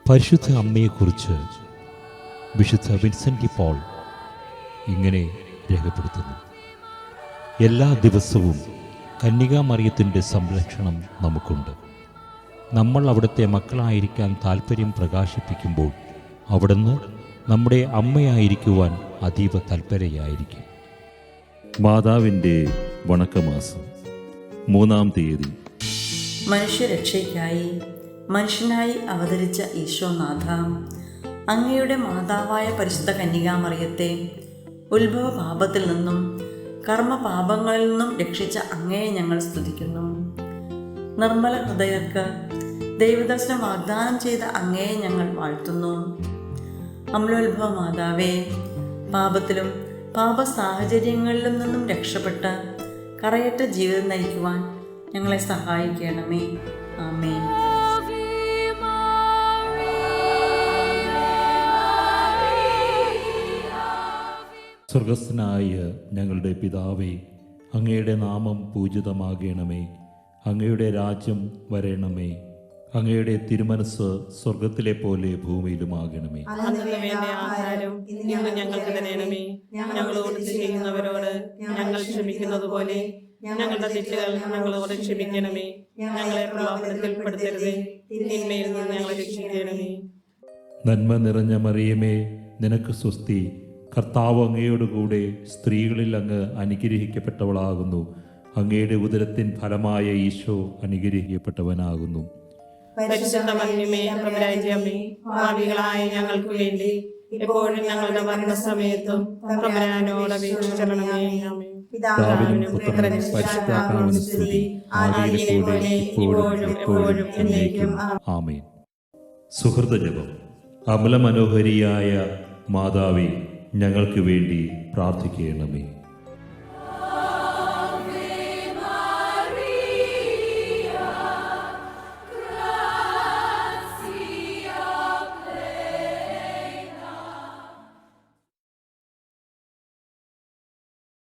പരിശുദ്ധ അമ്മയെക്കുറിച്ച് വിശുദ്ധ വിൻസെൻ്റ് പോൾ ഇങ്ങനെ രേഖപ്പെടുത്തുന്നു: എല്ലാ ദിവസവും കന്യകാമറിയത്തിൻ്റെ സംരക്ഷണം നമുക്കുണ്ട്. നമ്മൾ അവിടുത്തെ മക്കളായിരിക്കാൻ താൽപ്പര്യം പ്രകാശിപ്പിക്കുമ്പോൾ അവിടുന്ന് നമ്മുടെ അമ്മയായിരിക്കുവാൻ അതീവ തൽപരയായിരിക്കും. മാതാവിൻ്റെ വണക്കമാസം 3-ാം തീയതി. മനുഷ്യരക്ഷയ്ക്കായി മനുഷ്യനായി അവതരിച്ച ഈശോനാഥ, അങ്ങയുടെ മാതാവായ പരിശുദ്ധ കന്യകാമറിയത്തെ ഉത്ഭവ പാപത്തിൽ നിന്നും കർമ്മപാപങ്ങളിൽ നിന്നും രക്ഷിച്ച അങ്ങയെ ഞങ്ങൾ സ്തുതിക്കുന്നു. നിർമ്മല ഹൃദയർക്ക് ദൈവദർശനം വാഗ്ദാനം ചെയ്ത അങ്ങയെ ഞങ്ങൾ വാഴ്ത്തുന്നു. അമലോത്ഭവ മാതാവേ, പാപത്തിലും പാപ സാഹചര്യങ്ങളിലും നിന്നും രക്ഷപ്പെട്ട് കറയറ്റ ജീവിതം നയിക്കുവാൻ ഞങ്ങളെ സഹായിക്കണമേ. ആമേൻ. സ്വർഗസ്ഥനായ ഞങ്ങളുടെ പിതാവേ, അങ്ങയുടെ നാമം പൂജിതമാകണമേ. അങ്ങയുടെ രാജ്യം വരണമേ. അങ്ങയുടെ തിരുമനസ് സ്വർഗത്തിലെ പോലെ ഭൂമിയിലുമാകണമേ. ആഹാരം ഇന്ന് ഞങ്ങൾക്ക് തരണമേ. ഞങ്ങളോട് ചെയ്യുന്നവരോട് ഞങ്ങൾ ക്ഷമിക്കുന്നത് പോലെ ഞങ്ങളുടെ തെറ്റുകൾ ഞങ്ങളോട് ക്ഷമിക്കണമേ. ഞങ്ങളെ പ്രലോഭനത്തിൽ പെടുത്തരുതേ, തിന്മയിൽ നിന്ന് ഞങ്ങളെ രക്ഷിക്കണമേ. നന്മ നിറഞ്ഞ മറിയമേ, നിനക്ക് സ്വസ്തി. കർത്താവ് അങ്ങയോടുകൂടെ സ്ത്രീകളിൽ അങ്ങ് അനുഗ്രഹിക്കപ്പെട്ടവളാകുന്നു. അങ്ങയുടെ ഉദരത്തിൻ ഫലമായ ഈശോ അനുഗ്രഹിക്കപ്പെട്ടവനാകുന്നു. പരിശുദ്ധ മറിയമേ, തമ്പുരാന്റെ അമ്മേ, പാപികളായ ഞങ്ങൾക്ക് വേണ്ടി എപ്പോഴും ഞങ്ങളുടെ മരണസമയത്തും തമ്പുരാനോട് അപേക്ഷിക്കണമേ. ആമേൻ. പിതാവിനും പുത്രനും പരിശുദ്ധാത്മാവിനും സ്തുതി, ആദിയിലെ ഇപ്പോഴും എപ്പോഴും എന്നേക്കും. ആമേൻ. സുഹൃത ജപം. അമലമനോഹരിയായ മാതാവേ, ഞങ്ങൾക്ക് വേണ്ടി പ്രാർത്ഥിക്കണമേ.